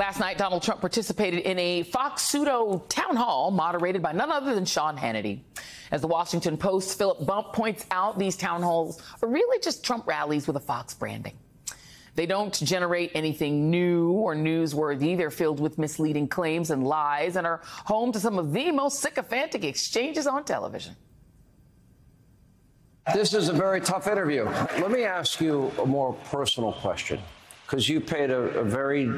Last night, Donald Trump participated in a Fox pseudo town hall moderated by none other than Sean Hannity. As the Washington Post's Philip Bump points out, these town halls are really just Trump rallies with a Fox branding. They don't generate anything new or newsworthy. They're filled with misleading claims and lies and are home to some of the most sycophantic exchanges on television. This is a very tough interview. Let me ask you a more personal question, because you paid a very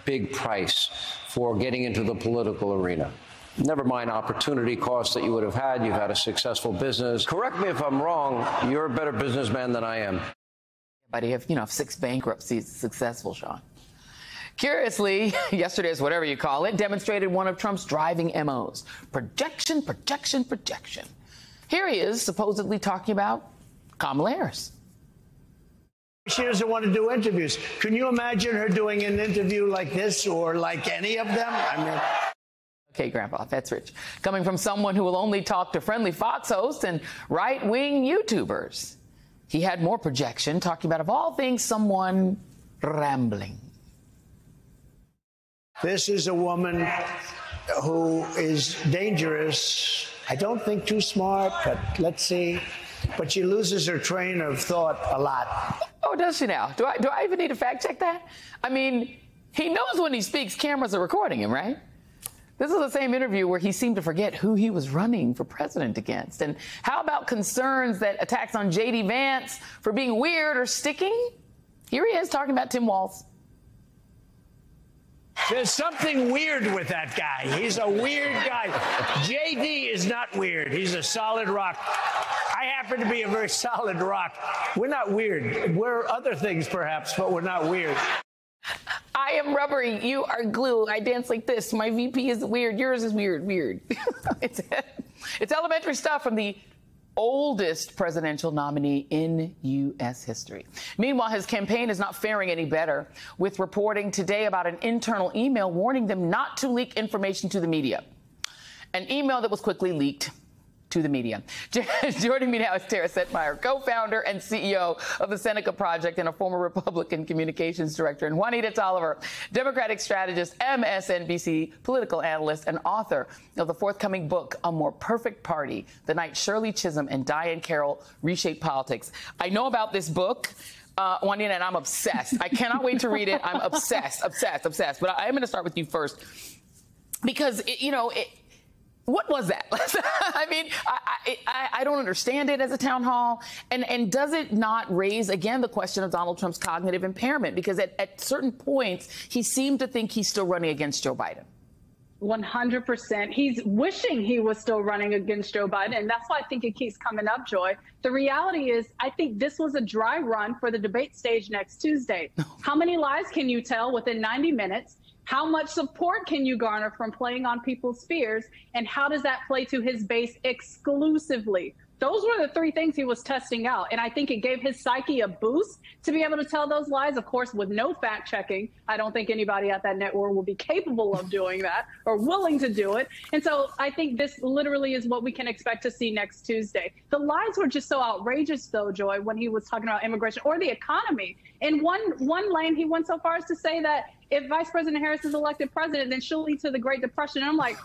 big price for getting into the political arena. Never mind opportunity costs that you would have had. You've had a successful business. Correct me if I'm wrong. You're a better businessman than I am. But if 6 bankruptcies successful, Sean. Curiously, yesterday's whatever you call it demonstrated one of Trump's driving MOs. Projection, projection, projection. Here he is supposedly talking about Kamala Harris. She doesn't want to do interviews. Can you imagine her doing an interview like this or like any of them? I mean... Okay, Grandpa, that's rich. Coming from someone who will only talk to friendly Fox hosts and right-wing YouTubers. He had more projection, talking about, of all things, someone rambling. This is a woman who is dangerous. I don't think too smart, but let's see. But she loses her train of thought a lot. Oh, does she now? Do I even need to fact check that? I mean, he knows when he speaks, cameras are recording him, right? This is the same interview where he seemed to forget who he was running for president against. And how about concerns that attacks on J.D. Vance for being weird or sticking? Here he is talking about Tim Walz. There's something weird with that guy. He's a weird guy. J.D. is not weird. He's a solid rock. I happen to be a very solid rock. We're not weird. We're other things, perhaps, but we're not weird. I am rubbery. You are glue. I dance like this. My VP is weird. Yours is weird. It's elementary stuff from the oldest presidential nominee in U.S. history. Meanwhile, his campaign is not faring any better, with reporting today about an internal email warning them not to leak information to the media. An email that was quickly leaked to the media. Joining me now is Tara Setmeyer, co-founder and CEO of the Seneca Project and a former Republican communications director, and Juanita Tolliver, Democratic strategist, MSNBC political analyst, and author of the forthcoming book, A More Perfect Party, The Night Shirley Chisholm and Diane Carroll Reshaped Politics. I know about this book, Juanita, and I'm obsessed. I cannot wait to read it. I'm obsessed. But I am going to start with you first, because, what was that? I mean, I don't understand it as a town hall. And does it not raise, again, the question of Donald Trump's cognitive impairment? Because at certain points, he seemed to think he's still running against Joe Biden. 100%. He's wishing he was still running against Joe Biden. And that's why I think it keeps coming up, Joy. The reality is, I think this was a dry run for the debate stage next Tuesday. How many lies can you tell within 90 minutes? How much support can you garner from playing on people's fears? And how does that play to his base exclusively? Those were the 3 things he was testing out. And I think it gave his psyche a boost to be able to tell those lies, of course, with no fact checking. I don't think anybody at that network will be capable of doing that or willing to do it. And so I think this literally is what we can expect to see next Tuesday. The lies were just so outrageous, though, Joy, when he was talking about immigration or the economy. In one lane, he went so far as to say that if Vice President Harris is elected president, then she'll lead to the Great Depression. And I'm like,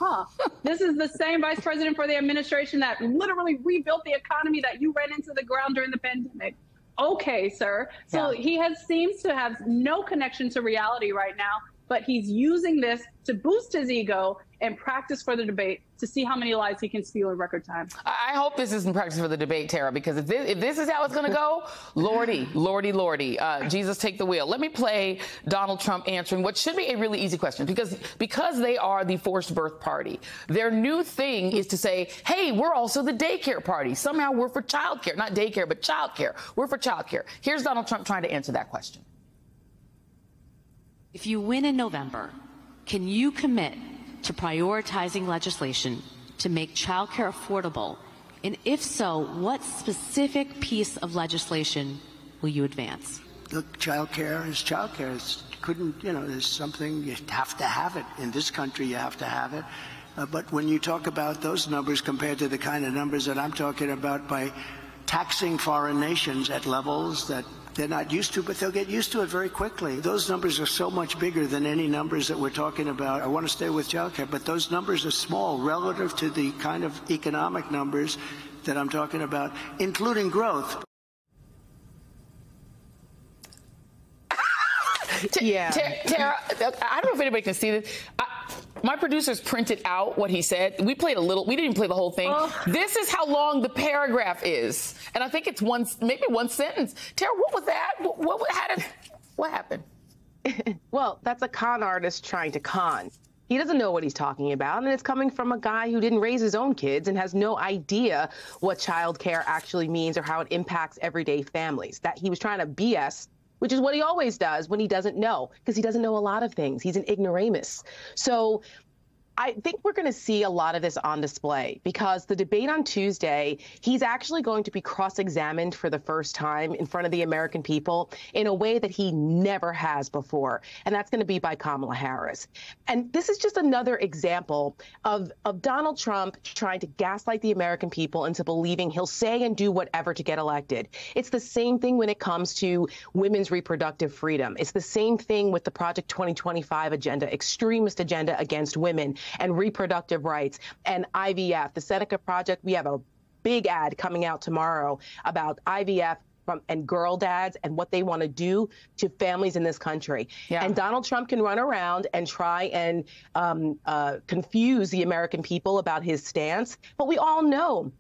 this is the same vice president for the administration that literally rebuilt the economy that you ran into the ground during the pandemic. Okay, sir. So he seems to have no connection to reality right now, but he's using this to boost his ego and practice for the debate to see how many lies he can spew in record time. I hope this isn't practice for the debate, Tara, because if this is how it's going to go, Lordy, Jesus, take the wheel. Let me play Donald Trump answering what should be a really easy question, because they are the forced birth party. Their new thing is to say, hey, we're also the daycare party. Somehow we're for childcare, not daycare, but childcare. We're for childcare. Here's Donald Trump trying to answer that question. If you win in November, can you commit to prioritizing legislation to make childcare affordable? And if so, what specific piece of legislation will you advance? Look, childcare is childcare. There's something, you have to have it. In this country, you have to have it. But when you talk about those numbers compared to the kind of numbers that I'm talking about by taxing foreign nations at levels that They're not used to, but they'll get used to it very quickly. Those numbers are so much bigger than any numbers that we're talking about. I want to stay with childcare, but those numbers are small relative to the kind of economic numbers that I'm talking about, including growth. Yeah. Tara, I don't know if anybody can see this. My producers printed out what he said. We played a little. We didn't play the whole thing. This is how long the paragraph is, and I think it's maybe one sentence. Tara, what was that? What happened? Well, that's a con artist trying to con. He doesn't know what he's talking about, and it's coming from a guy who didn't raise his own kids and has no idea what child care actually means or how it impacts everyday families. That he was trying to BS, which is what he always does when he doesn't know, because he doesn't know a lot of things. He's an ignoramus. So I think we're going to see a lot of this on display, because the debate on Tuesday, he's actually going to be cross-examined for the first time in front of the American people in a way that he never has before. And that's going to be by Kamala Harris. And this is just another example of Donald Trump trying to gaslight the American people into believing he'll say and do whatever to get elected. It's the same thing when it comes to women's reproductive freedom. It's the same thing with the Project 2025 agenda, extremist agenda against women and reproductive rights and IVF. The Seneca Project, we have a big ad coming out tomorrow about IVF and girl dads and what they want to do to families in this country. Yeah. And Donald Trump can run around and try and confuse the American people about his stance. But we all know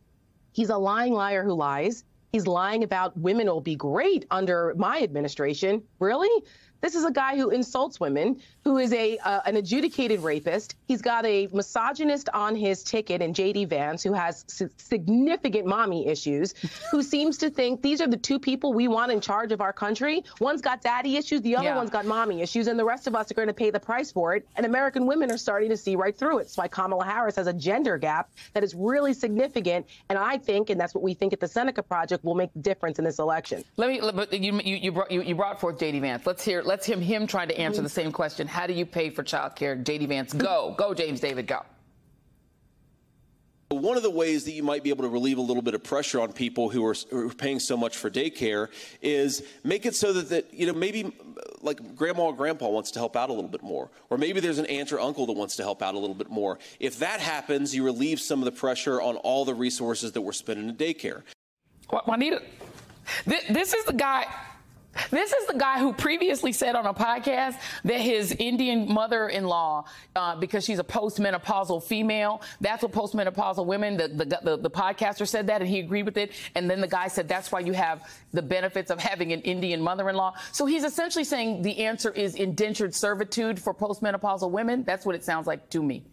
he's a lying liar who lies. He's lying about women will be great under my administration. Really? This is a guy who insults women, who is an adjudicated rapist. He's got a misogynist on his ticket in J.D. Vance, who has significant mommy issues, who seems to think these are the two people we want in charge of our country. One's got daddy issues, the other one's got mommy issues, and the rest of us are going to pay the price for it. And American women are starting to see right through it. That's why Kamala Harris has a gender gap that is really significant. And I think, and that's what we think at the Seneca Project, will make the difference in this election. You brought forth J.D. Vance. Let's hear him trying to answer the same question. How do you pay for child care? J.D. Vance, go, James David, go. One of the ways that you might be able to relieve a little bit of pressure on people who are paying so much for daycare is make it so that maybe like grandma or grandpa wants to help out a little bit more, or maybe there's an aunt or uncle that wants to help out a little bit more. If that happens, you relieve some of the pressure on all the resources that we're spending in daycare. Juanita, this is the guy. This is the guy who previously said on a podcast that his Indian mother-in-law, because she's a postmenopausal female, that's what postmenopausal women, the podcaster said that, and he agreed with it. And then the guy said that's why you have the benefits of having an Indian mother-in-law. So he's essentially saying the answer is indentured servitude for postmenopausal women. That's what it sounds like to me.